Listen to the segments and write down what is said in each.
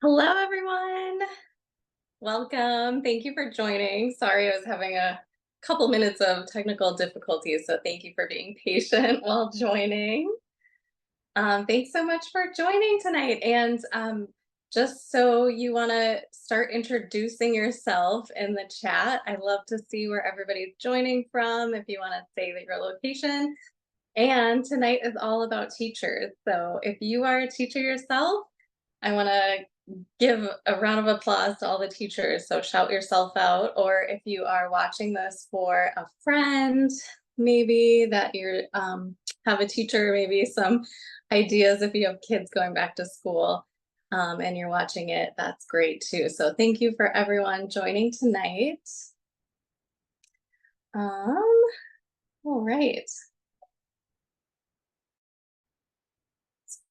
Hello, everyone. Welcome. Thank you for joining. Sorry, I was having a couple minutes of technical difficulties, so thank you for being patient while joining. Thanks so much for joining tonight. And just so you want to start introducing yourself in the chat, I love to see where everybody's joining from. If you want to say that your location. And tonight is all about teachers. So if you are a teacher yourself, I want to give a round of applause to all the teachers. So shout yourself out. Or if you are watching this for a friend, maybe that you have a teacher, maybe some ideas if you have kids going back to school and you're watching it, that's great too. So thank you for everyone joining tonight. Um, all right.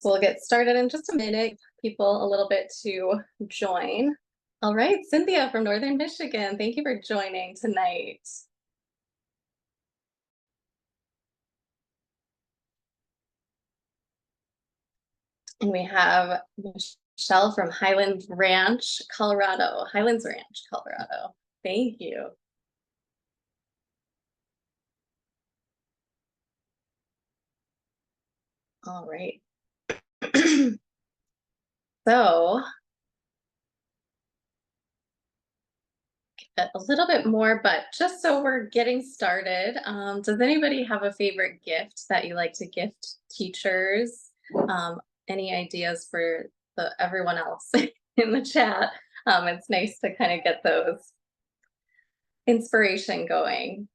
So we'll get started in just a minute, people a little bit to join. All right, Cynthia from Northern Michigan, thank you for joining tonight. And we have Michelle from Highlands Ranch, Colorado. Highlands Ranch, Colorado. Thank you. All right. So a little bit more, but just so we're getting started, does anybody have a favorite gift that you like to gift teachers? Any ideas for everyone else in the chat? It's nice to kind of get those inspiration going.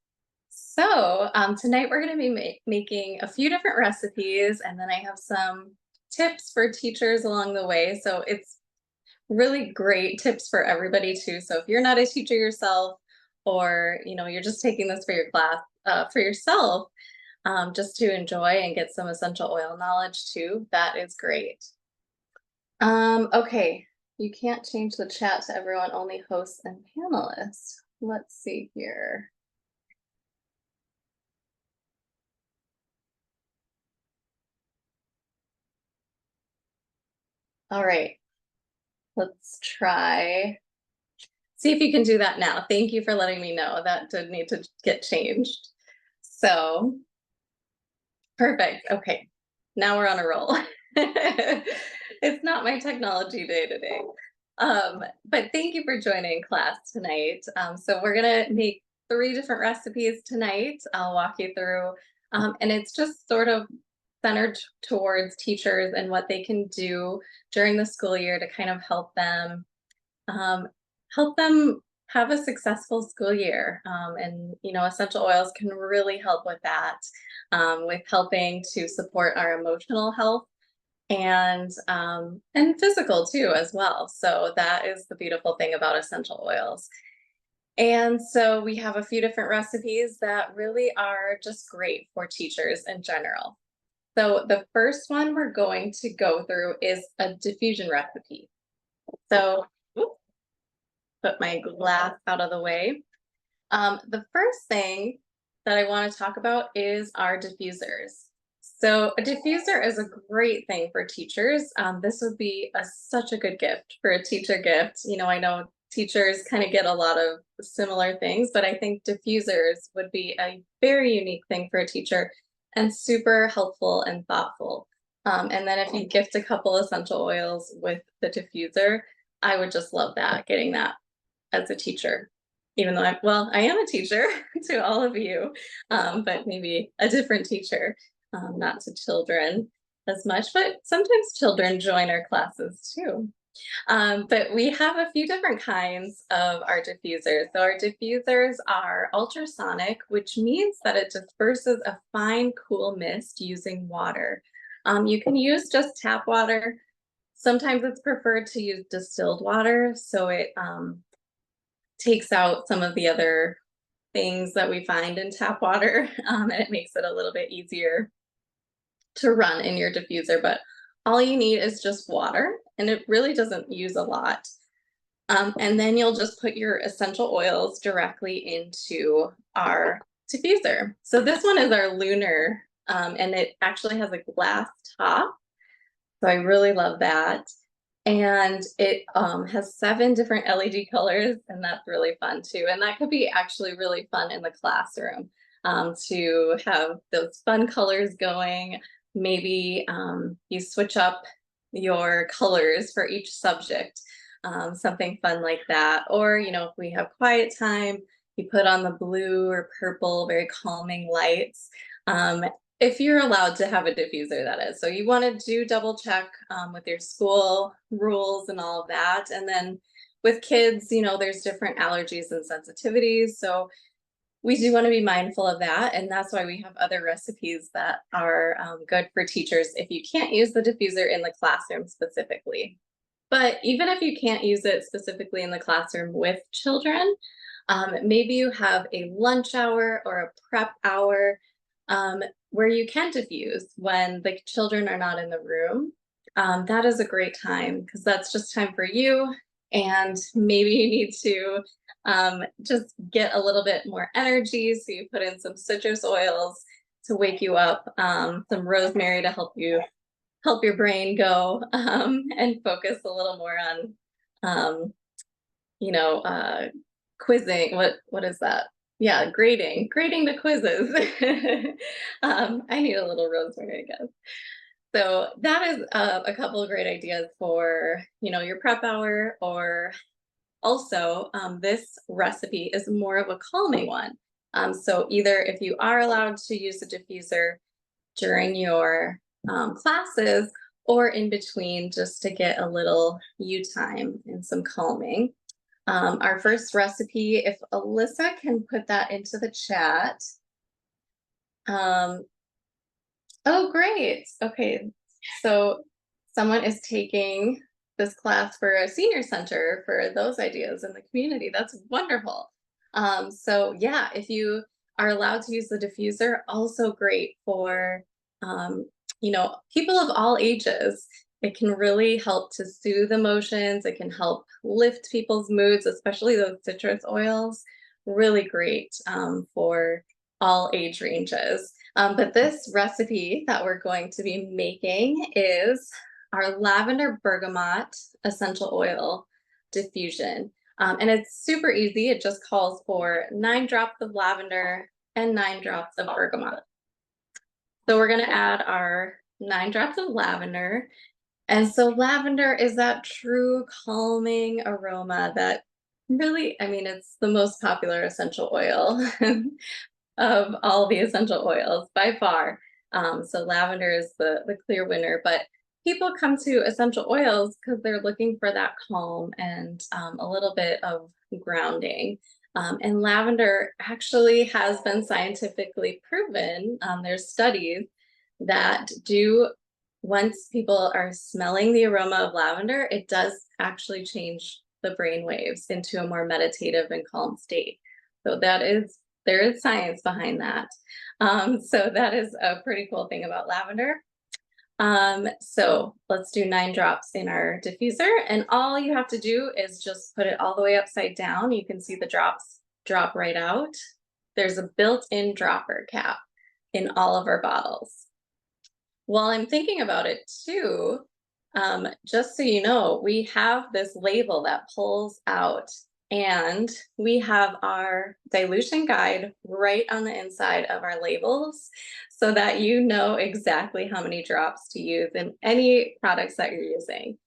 So tonight we're going to be making a few different recipes, and then I have some tips for teachers along the way. So it's really great tips for everybody too. So if you're not a teacher yourself, or you're just taking this for your class for yourself, just to enjoy and get some essential oil knowledge too, that is great. Okay, you can't change the chat to everyone, only hosts and panelists. Let's see here. All right, let's try. See if you can do that now. Thank you for letting me know. That did need to get changed. So, perfect. Okay, now we're on a roll. It's not my technology day today. But thank you for joining class tonight. So we're gonna make 3 different recipes tonight. I'll walk you through, and it's just sort of centered towards teachers and what they can do during the school year to kind of um, help them have a successful school year. And essential oils can really help with that, with helping to support our emotional health and physical too as well. So that is the beautiful thing about essential oils. And so we have a few different recipes that really are just great for teachers in general. So the first one we're going to go through is a diffusion recipe. So put my glass out of the way. The first thing that I want to talk about is our diffusers. So a diffuser is a great thing for teachers. This would be such a good gift for a teacher gift. I know teachers kind of get a lot of similar things, but I think diffusers would be a very unique thing for a teacher and super helpful and thoughtful. And then if you gift a couple essential oils with the diffuser, I would just love that, getting that as a teacher, even though I am a teacher to all of you, but maybe a different teacher, not to children as much, but sometimes children join our classes too. But we have a few different kinds of our diffusers. So our diffusers are ultrasonic, which means that it disperses a fine, cool mist using water. You can use just tap water. Sometimes it's preferred to use distilled water, so it takes out some of the other things that we find in tap water, and it makes it a little bit easier to run in your diffuser. But all you need is just water, and it really doesn't use a lot. And then you'll just put your essential oils directly into our diffuser. So this one is our lunar, and it actually has a glass top. So I really love that. And it has 7 different LED colors, and that's really fun too. And that could be actually really fun in the classroom, to have those fun colors going. Maybe you switch up your colors for each subject, something fun like that. Or, if we have quiet time, you put on the blue or purple, very calming lights. Um, if you're allowed to have a diffuser, that is. So you want to do double check with your school rules and all of that. And then with kids, there's different allergies and sensitivities. So we do want to be mindful of that. And that's why we have other recipes that are good for teachers if you can't use the diffuser in the classroom specifically. But even if you can't use it specifically in the classroom with children, maybe you have a lunch hour or a prep hour, where you can diffuse when the children are not in the room. That is a great time because that's just time for you. And maybe you need to just get a little bit more energy. So you put in some citrus oils to wake you up, some rosemary to help your brain go, and focus a little more on, um, you know, uh, quizzing. What is that? Yeah, grading the quizzes. I need a little rosemary, I guess. So that is a couple of great ideas for your prep hour. Or also, this recipe is more of a calming one. So either if you are allowed to use the diffuser during your classes or in between, just to get a little you time and some calming. Our first recipe, if Alyssa can put that into the chat. Um, oh, great. Okay. So someone is taking this class for a senior center for those ideas in the community. That's wonderful. So yeah, if you are allowed to use the diffuser, also great for people of all ages. It can really help to soothe emotions. It can help lift people's moods, especially those citrus oils. Really great for all age ranges. But this recipe that we're going to be making is our lavender bergamot essential oil diffusion. And it's super easy. It just calls for 9 drops of lavender and 9 drops of bergamot. So we're going to add our 9 drops of lavender. And so lavender is that true calming aroma that really, it's the most popular essential oil of all the essential oils by far. So lavender is the clear winner, but people come to essential oils because they're looking for that calm and a little bit of grounding. And lavender actually has been scientifically proven. There's studies that do, once people are smelling the aroma of lavender, it does actually change the brain waves into a more meditative and calm state. So there is science behind that. So that is a pretty cool thing about lavender. So let's do 9 drops in our diffuser, and all you have to do is just put it all the way upside down. You can see the drops drop right out. There's a built-in dropper cap in all of our bottles. While I'm thinking about it too, just so you know, we have this label that pulls out, and we have our dilution guide right on the inside of our labels so that you know exactly how many drops to use in any products that you're using.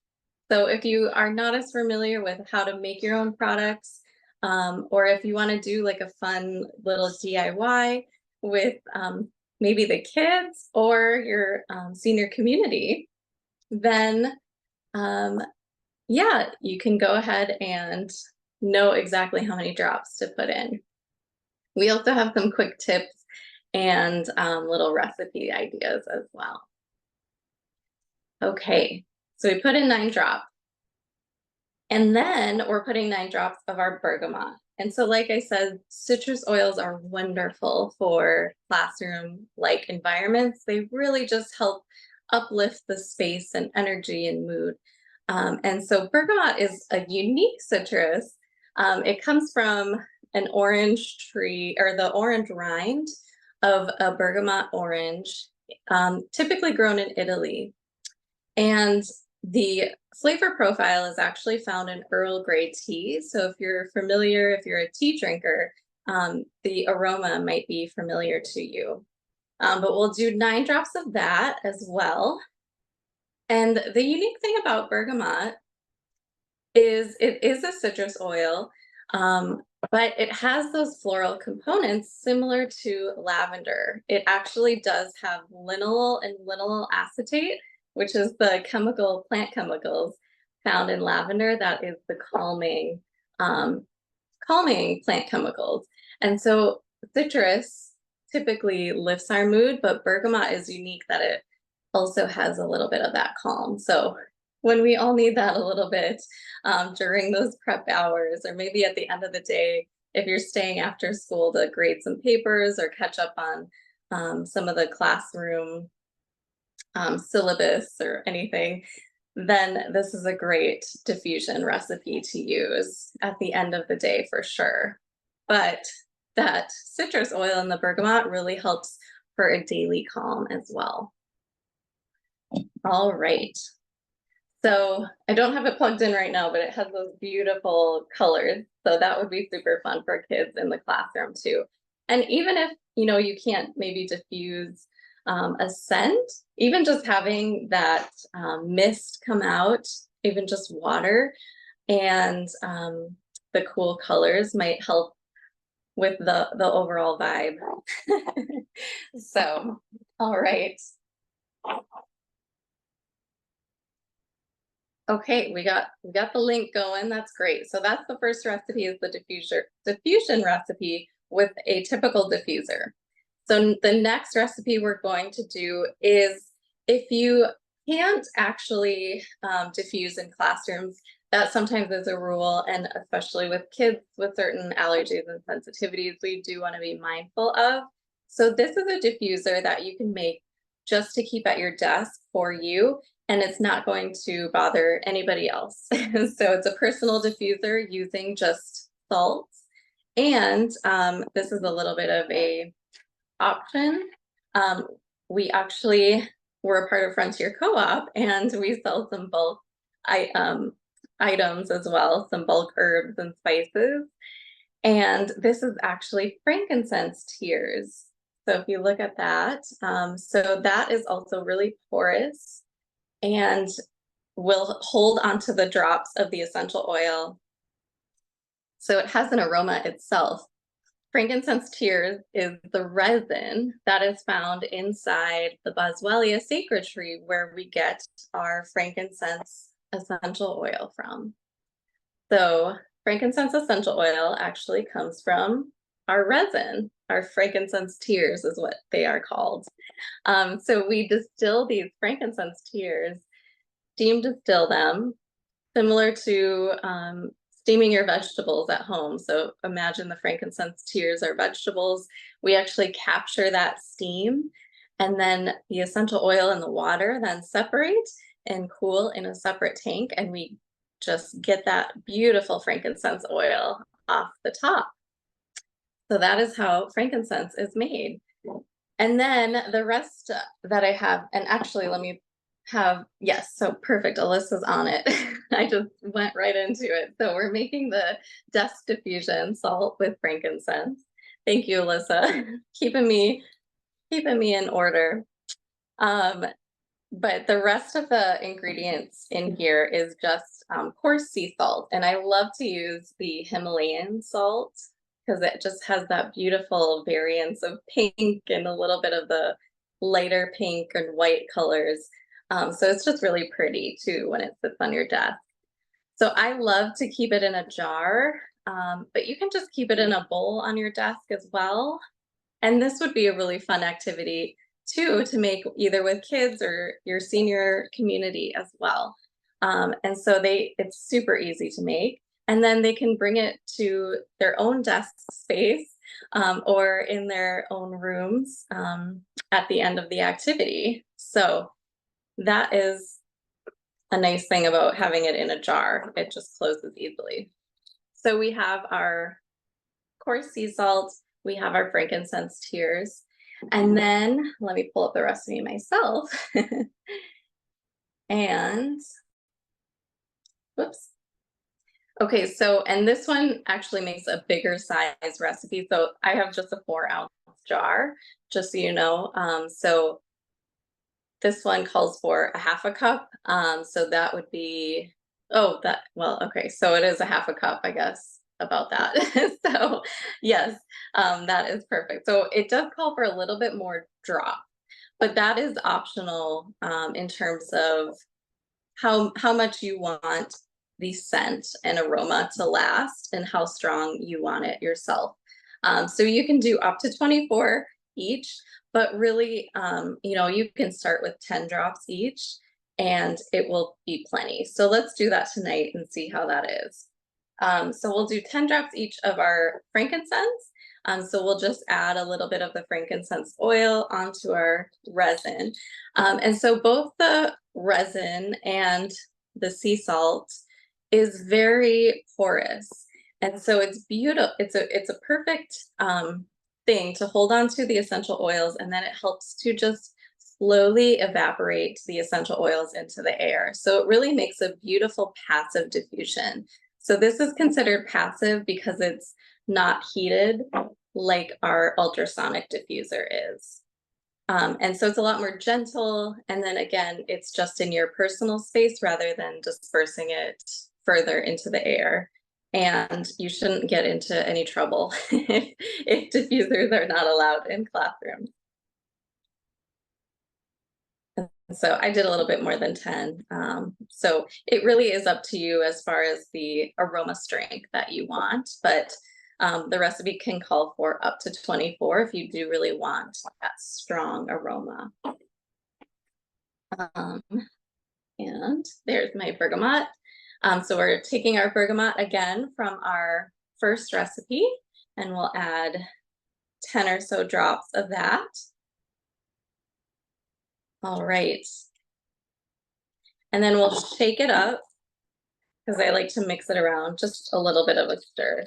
So if you are not as familiar with how to make your own products, or if you want to do like a fun little DIY with maybe the kids or your senior community, then yeah, you can go ahead and know exactly how many drops to put in. We also have some quick tips and little recipe ideas as well. Okay, so we put in 9 drops. And then we're putting 9 drops of our bergamot. And so, like I said, citrus oils are wonderful for classroom-like environments. They really just help uplift the space and energy and mood. And so bergamot is a unique citrus. It comes from an orange tree, or the orange rind of a bergamot orange, typically grown in Italy. And The flavor profile is actually found in Earl Grey tea. So if you're familiar, if you're a tea drinker, the aroma might be familiar to you. But we'll do 9 drops of that as well. And the unique thing about bergamot is it is a citrus oil, um, but it has those floral components similar to lavender. It actually does have linalool and linalool acetate, which is the plant chemicals found in lavender. That is the um, calming plant chemicals. And so citrus typically lifts our mood, but bergamot is unique that it also has a little bit of that calm. So when we all need that a little bit during those prep hours, or maybe at the end of the day, if you're staying after school to grade some papers or catch up on some of the classroom syllabus or anything, then this is a great diffusion recipe to use at the end of the day for sure. But that citrus oil in the bergamot really helps for a daily calm as well. All right. So I don't have it plugged in right now, but it has those beautiful colors. So that would be super fun for kids in the classroom too. And even if, you can't maybe diffuse a scent, even just having that mist come out, even just water and the cool colors might help with the overall vibe. So, all right. Okay, we got the link going. That's great. So that's the first recipe is the diffusion recipe with a typical diffuser. So the next recipe we're going to do is if you can't actually diffuse in classrooms, that sometimes is a rule, and especially with kids with certain allergies and sensitivities, we do want to be mindful of. So this is a diffuser that you can make just to keep at your desk for you, and it's not going to bother anybody else. So it's a personal diffuser using just salt. And this is a little bit of a option. Um, we actually were a part of Frontier Co-op, and we sell some bulk items as well, some bulk herbs and spices. And this is actually frankincense tears. So if you look at that, so that is also really porous and will hold onto the drops of the essential oil. So it has an aroma itself. Frankincense tears is the resin that is found inside the Boswellia sacred tree where we get our frankincense essential oil from. So frankincense essential oil actually comes from our resin. Our frankincense tears is what they are called. So we distill these frankincense tears, steam distill them, similar to steaming your vegetables at home. So imagine the frankincense tears are vegetables. We actually capture that steam, and then the essential oil and the water then separate and cool in a separate tank, and we just get that beautiful frankincense oil off the top. So that is how frankincense is made. And then the rest that I have, and actually let me yes, so perfect, Alyssa's on it. I just went right into it. So we're making the desk diffusion salt with frankincense. Thank you, Alyssa. keeping me in order. But the rest of the ingredients in here is just coarse sea salt. And I love to use the Himalayan salt because it just has that beautiful variance of pink and a little bit of the lighter pink and white colors. So it's just really pretty too when it sits on your desk. So I love to keep it in a jar, but you can just keep it in a bowl on your desk as well. And this would be a really fun activity too to make either with kids or your senior community as well. And so it's super easy to make. And then they can bring it to their own desk space or in their own rooms at the end of the activity. So that is a nice thing about having it in a jar. It just closes easily. So we have our coarse sea salt, we have our frankincense tears, and then let me pull up the recipe myself. And Whoops. Okay, so and this one actually makes a bigger size recipe. So I have just a 4-ounce jar, just so you know. So this one calls for a half a cup. So that would be, oh, that, well, okay, so it is a half a cup, I guess, about that. So yes, that is perfect. So it does call for a little bit more drop, but that is optional in terms of how much you want the scent and aroma to last and how strong you want it yourself. So you can do up to 24 each, but really, you can start with 10 drops each and it will be plenty. So let's do that tonight and see how that is. So we'll do 10 drops each of our frankincense. So we'll just add a little bit of the frankincense oil onto our resin. And so both the resin and the sea salt is very porous. And so it's beautiful. It's a perfect thing to hold on to the essential oils, and then it helps to just slowly evaporate the essential oils into the air. So it really makes a beautiful passive diffusion. So this is considered passive because it's not heated like our ultrasonic diffuser is. And so it's a lot more gentle. And then again, it's just in your personal space rather than dispersing it further into the air. And you shouldn't get into any trouble if diffusers are not allowed in classrooms. So I did a little bit more than 10. So it really is up to you as far as the aroma strength that you want, but the recipe can call for up to 24 if you do really want that strong aroma. Um, and there's my bergamot. So we're taking our bergamot again from our first recipe, and we'll add 10 or so drops of that. All right. And then we'll shake it up because I like to mix it around, just a little bit of a stir.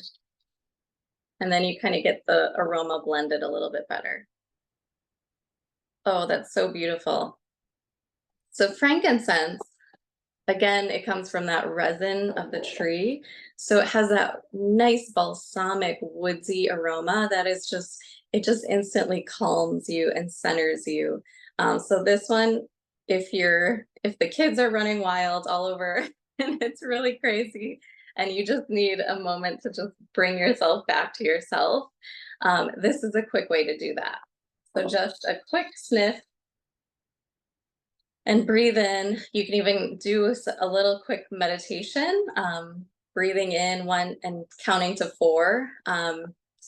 And then you kind of get the aroma blended a little bit better. Oh, that's so beautiful. So frankincense, again, it comes from that resin of the tree. So it has that nice balsamic woodsy aroma that is just, it just instantly calms you and centers you. So this one, if the kids are running wild all over and it's really crazy and you just need a moment to just bring yourself back to yourself, this is a quick way to do that. So just a quick sniff and breathe in. You can even do a little quick meditation, breathing in one and counting to 4.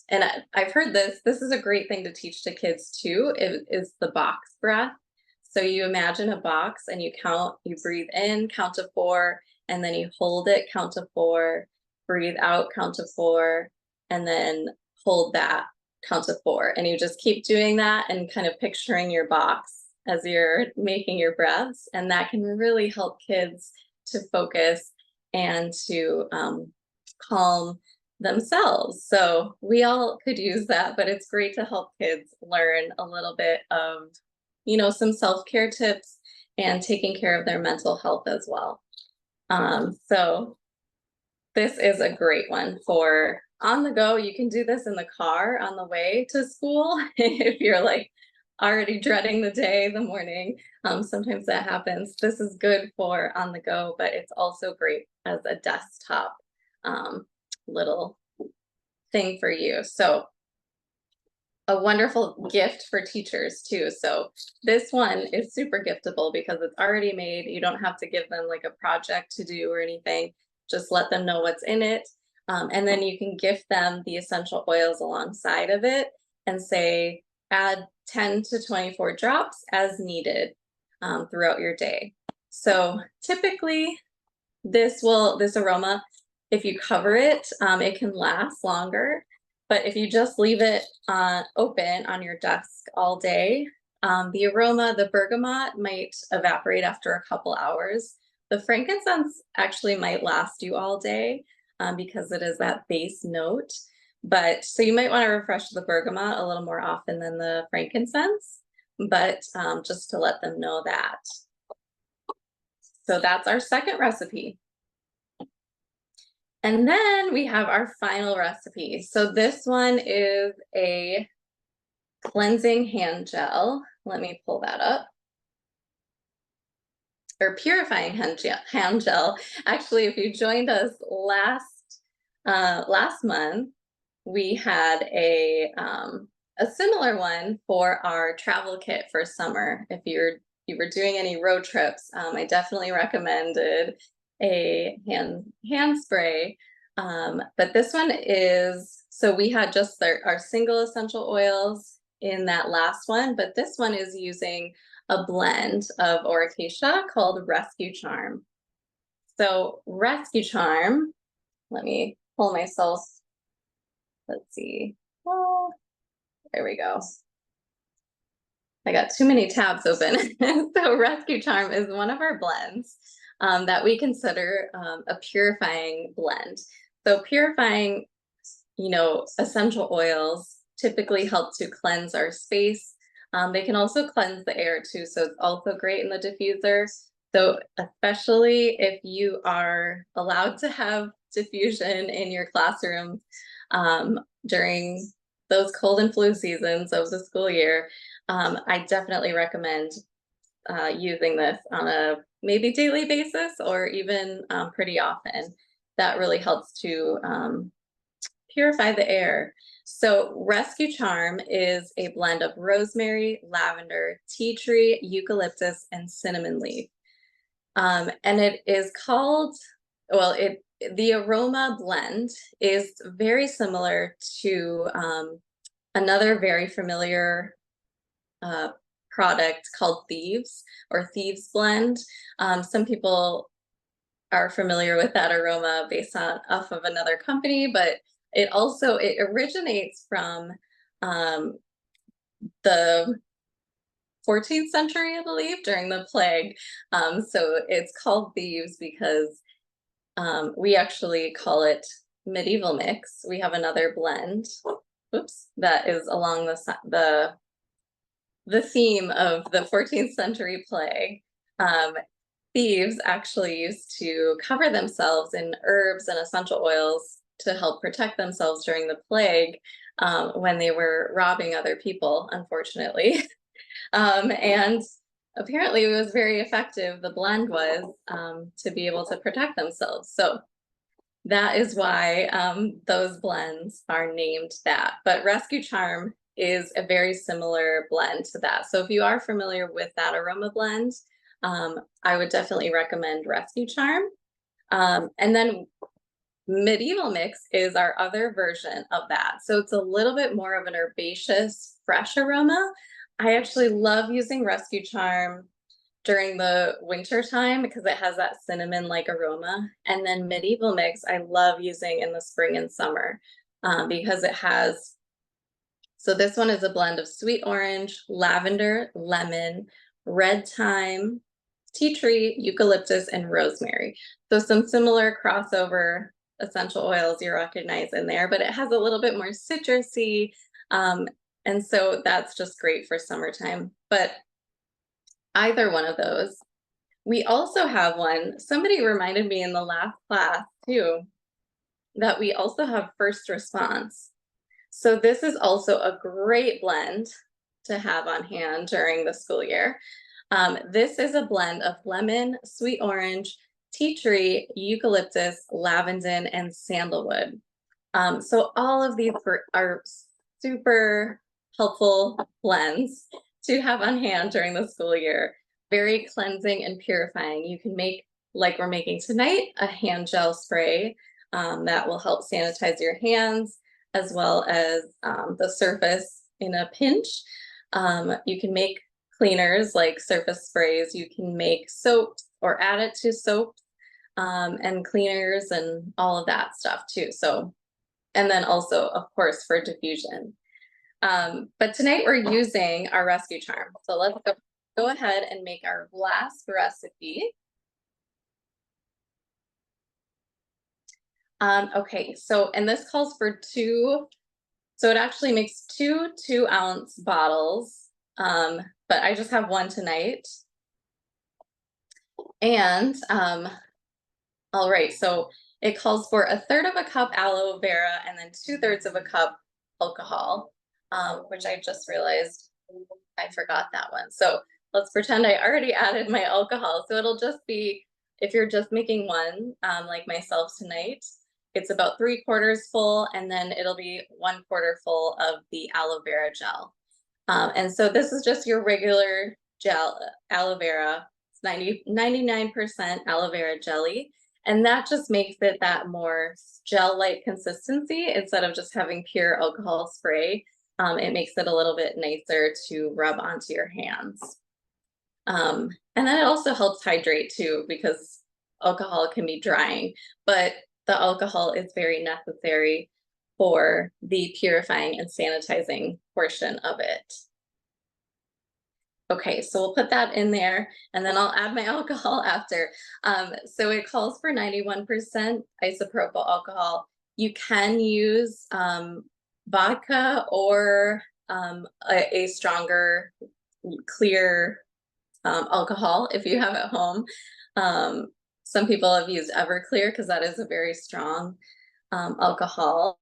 And I've heard this is a great thing to teach to kids too, is the box breath. So you imagine a box and you breathe in, count to 4, and then you hold it, count to 4, breathe out, count to 4, and then hold that, count to 4. And you just keep doing that and kind of picturing your box as you're making your breaths. And that can really help kids to focus and to calm themselves. So we all could use that, but it's great to help kids learn a little bit of, some self-care tips and taking care of their mental health as well. So this is a great one for on the go. You can do this in the car on the way to school if you're like already dreading the day, the morning. Sometimes that happens. This is good for on the go, but it's also great as a desktop little thing for you. So a wonderful gift for teachers too. So this one is super giftable because it's already made. You don't have to give them like a project to do or anything. Just let them know what's in it. And then you can gift them the essential oils alongside of it and say, add 10 to 24 drops as needed throughout your day. So typically this aroma, if you cover it, it can last longer. But if you just leave it open on your desk all day, the aroma, the bergamot might evaporate after a couple hours. The frankincense actually might last you all day because it is that base note. But so you might want to refresh the bergamot a little more often than the frankincense, but just to let them know that. So that's our second recipe. And then we have our final recipe. So this one is a cleansing hand gel. Let me pull that up. Or purifying hand gel. Actually, if you joined us last month, we had a similar one for our travel kit for summer. If you were doing any road trips, I definitely recommended a hand spray. But this one is, so we had just our single essential oils in that last one, but this one is using a blend of Oracacia called Rescue Charm. So Rescue Charm, let me pull myself, let's see. Oh, there we go. I got too many tabs open. So Rescue Charm is one of our blends that we consider a purifying blend. So purifying, essential oils typically help to cleanse our space. They can also cleanse the air too, so it's also great in the diffuser. So especially if you are allowed to have diffusion in your classroom during those cold and flu seasons of the school year, I definitely recommend using this on a maybe daily basis or even pretty often. That really helps to purify the air. So Rescue Charm is a blend of rosemary, lavender, tea tree, eucalyptus, and cinnamon leaf. And it is called, well, the aroma blend is very similar to another very familiar product called Thieves or Thieves Blend. Some people are familiar with that aroma based off of another company, but it originates from the 14th century, I believe, during the plague. So it's called Thieves because we actually call it medieval mix. We have another blend, oops, that is along the theme of the 14th century plague. Thieves actually used to cover themselves in herbs and essential oils to help protect themselves during the plague when they were robbing other people, unfortunately. And apparently it was very effective, the blend was, to be able to protect themselves. So that is why those blends are named that. But Rescue Charm is a very similar blend to that. So if you are familiar with that aroma blend, I would definitely recommend Rescue Charm. And then Medieval Mix is our other version of that. So it's a little bit more of an herbaceous, fresh aroma. I actually love using Rescue Charm during the winter time because it has that cinnamon-like aroma. And then Medieval Mix, I love using in the spring and summer because it has, so this one is a blend of sweet orange, lavender, lemon, red thyme, tea tree, eucalyptus, and rosemary. So some similar crossover essential oils you recognize in there, but it has a little bit more citrusy. And so that's just great for summertime. But either one of those. We also have one, somebody reminded me in the last class too, that we also have First Response. So this is also a great blend to have on hand during the school year. This is a blend of lemon, sweet orange, tea tree, eucalyptus, lavender, and sandalwood. So all of these are super helpful blends to have on hand during the school year. Very cleansing and purifying. You can make, like we're making tonight, a hand gel spray that will help sanitize your hands as well as the surface in a pinch. You can make cleaners like surface sprays. You can make soaps or add it to soaps and cleaners and all of that stuff too. So, and then also, of course, for diffusion. But tonight we're using our Rescue Charm. So let's go ahead and make our last recipe. Okay, so, and this calls for so it actually makes two 2-ounce bottles, but I just have one tonight. And all right, so It calls for a third of a cup aloe vera and then 2/3 of a cup alcohol, which I just realized I forgot that one. So let's pretend I already added my alcohol. So it'll just be, if you're just making one, like myself tonight, it's about 3/4 full, and then it'll be 1/4 full of the aloe vera gel. And so this is just your regular gel, aloe vera. It's 99% aloe vera jelly. And that just makes it that more gel-like consistency instead of just having pure alcohol spray. It makes it a little bit nicer to rub onto your hands. And then it also helps hydrate too, because alcohol can be drying, but the alcohol is very necessary for the purifying and sanitizing portion of it. Okay, so we'll put that in there and then I'll add my alcohol after. So it calls for 91% isopropyl alcohol. You can use vodka or a stronger, clear alcohol if you have at home. Some people have used Everclear because that is a very strong alcohol.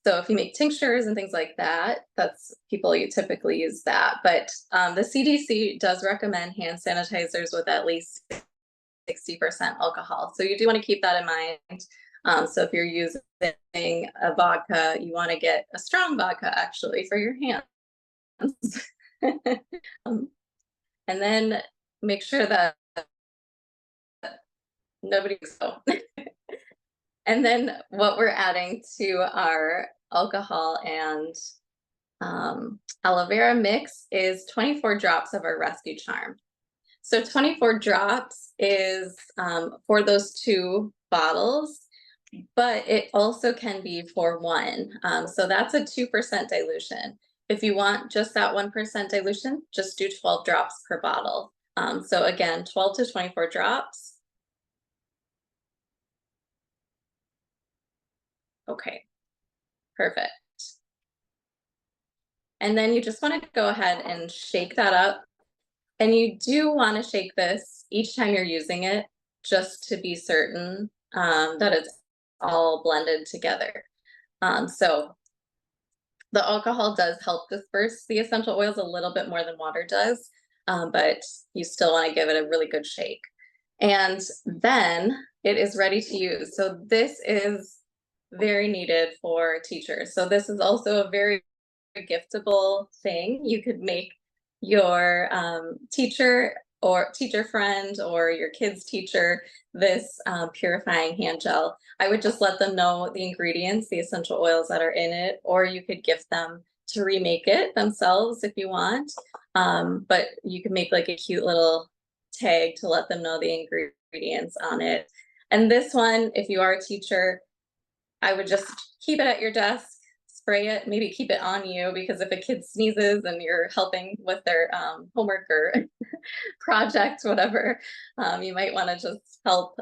So if you make tinctures and things like that, that's people you typically use that. But the CDC does recommend hand sanitizers with at least 60% alcohol. So you do want to keep that in mind. So if you're using a vodka, you want to get a strong vodka actually for your hands. um, and then make sure that nobody. So and then what we're adding to our alcohol and aloe vera mix is 24 drops of our rescue charm. So 24 drops is for those 2 bottles, but it also can be for one. So that's a 2% dilution. If you want just that 1% dilution, just do 12 drops per bottle. So again, 12 to 24 drops. Okay, perfect. And then you just want to go ahead and shake that up. And you do want to shake this each time you're using it, just to be certain that it's all blended together. So the alcohol does help disperse the essential oils a little bit more than water does, but you still want to give it a really good shake. And then it is ready to use. So this is very needed for teachers. So this is also a very giftable thing. You could make your teacher or teacher friend or your kids teacher this purifying hand gel. I would just let them know the ingredients, the essential oils that are in it, or you could gift them to remake it themselves if you want. But you could make like a cute little tag to let them know the ingredients on it. And this one, if you are a teacher, I would just keep it at your desk, spray it, maybe keep it on you, because if a kid sneezes and you're helping with their homework or project, whatever, you might want to just help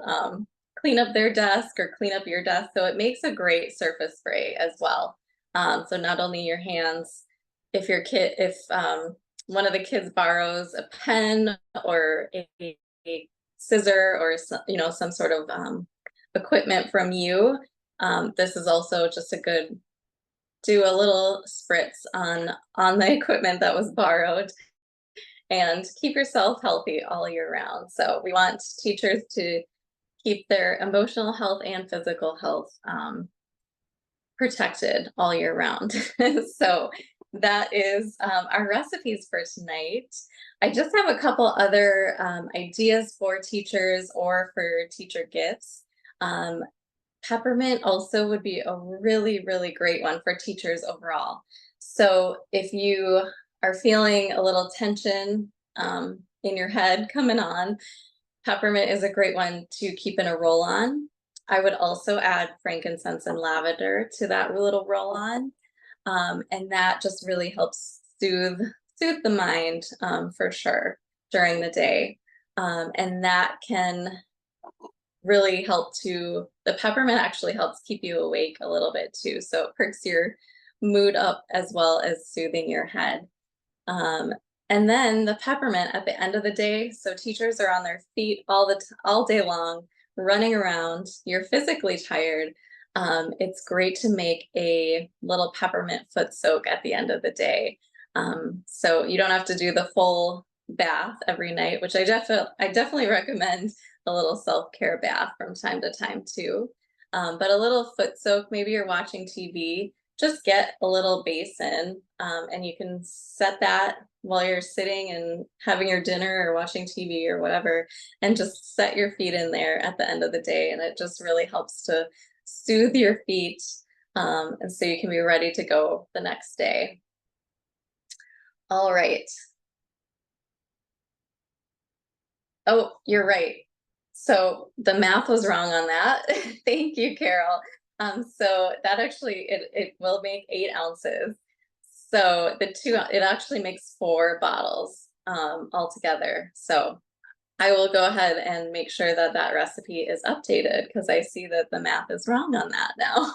clean up their desk or clean up your desk. So it makes a great surface spray as well. So not only your hands, if one of the kids borrows a pen or a scissor or some sort of equipment from you, this is also just a good, do a little spritz on the equipment that was borrowed and keep yourself healthy all year round. So we want teachers to keep their emotional health and physical health protected all year round. So that is our recipes for tonight. I just have a couple other ideas for teachers or for teacher gifts. Peppermint also would be a really, really great one for teachers overall. So if you are feeling a little tension in your head coming on, peppermint is a great one to keep in a roll-on. I would also add frankincense and lavender to that little roll-on. And that just really helps soothe the mind for sure during the day. And that can really help the peppermint actually helps keep you awake a little bit too. So it perks your mood up as well as soothing your head. And then the peppermint at the end of the day, so teachers are on their feet all day long running around, you're physically tired, it's great to make a little peppermint foot soak at the end of the day. So you don't have to do the full bath every night, which I definitely recommend a little self-care bath from time to time too. But a little foot soak, maybe you're watching TV, just get a little basin, and you can set that while you're sitting and having your dinner or watching TV or whatever, and just set your feet in there at the end of the day. And it just really helps to soothe your feet, and so you can be ready to go the next day. All right. Oh, you're right. So the math was wrong on that. Thank you, Carol. So that actually it will make 8 ounces. So it actually makes 4 bottles altogether. So I will go ahead and make sure that that recipe is updated because I see that the math is wrong on that now.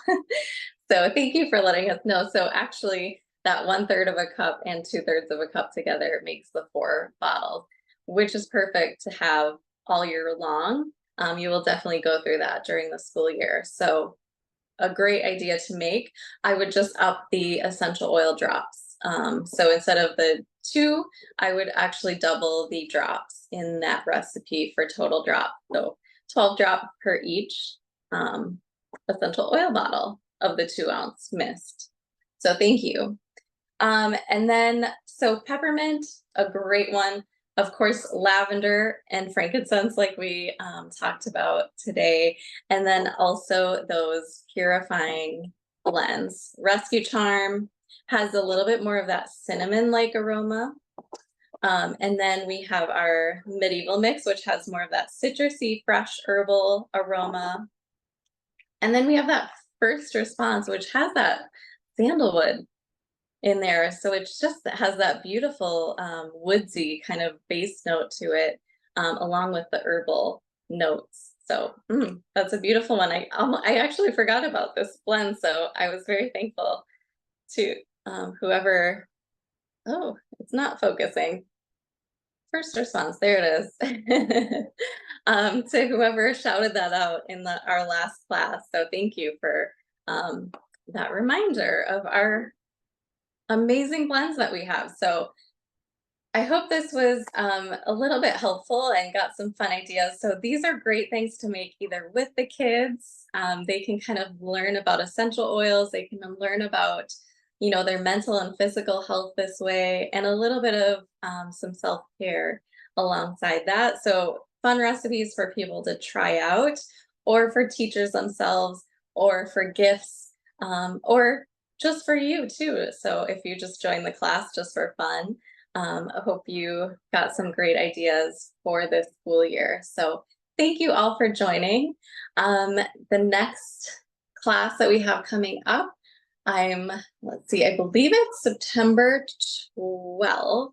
So thank you for letting us know. So actually, that 1/3 of a cup and 2/3 of a cup together makes the 4 bottles, which is perfect to have all year long. You will definitely go through that during the school year. So a great idea to make. I would just up the essential oil drops. So instead of the 2, I would actually double the drops in that recipe for total drop. So 12 drop per each essential oil bottle of the 2-ounce mist. So thank you. And then, so peppermint, a great one. Of course, lavender and frankincense, like we talked about today. And then also those purifying blends. Rescue Charm has a little bit more of that cinnamon-like aroma. And then we have our medieval mix, which has more of that citrusy, fresh herbal aroma. And then we have that first response, which has that sandalwood in there. So it's just that has that beautiful woodsy kind of base note to it, along with the herbal notes. So that's a beautiful one. I actually forgot about this blend, so I was very thankful to whoever. Oh, it's not focusing. First response, there it is. To whoever shouted that out in our last class. So thank you for that reminder of our amazing blends that we have. So I hope this was a little bit helpful and got some fun ideas. So these are great things to make either with the kids. They can kind of learn about essential oils. They can learn about, their mental and physical health this way, and a little bit of some self-care alongside that. So fun recipes for people to try out, or for teachers themselves, or for gifts, or just for you too. So if you just join the class just for fun, I hope you got some great ideas for this school year. So thank you all for joining. The next class that we have coming up, let's see, I believe it's September 12th.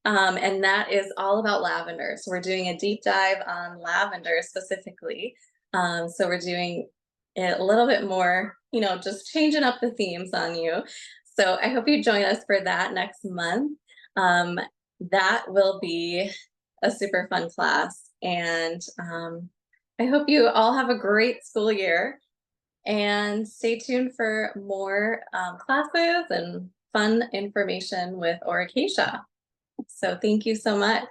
And that is all about lavender. So we're doing a deep dive on lavender specifically. So we're doing it a little bit more, just changing up the themes on you. So I hope you join us for that next month. That will be a super fun class. And I hope you all have a great school year, and stay tuned for more classes and fun information with Oracacia. So thank you so much.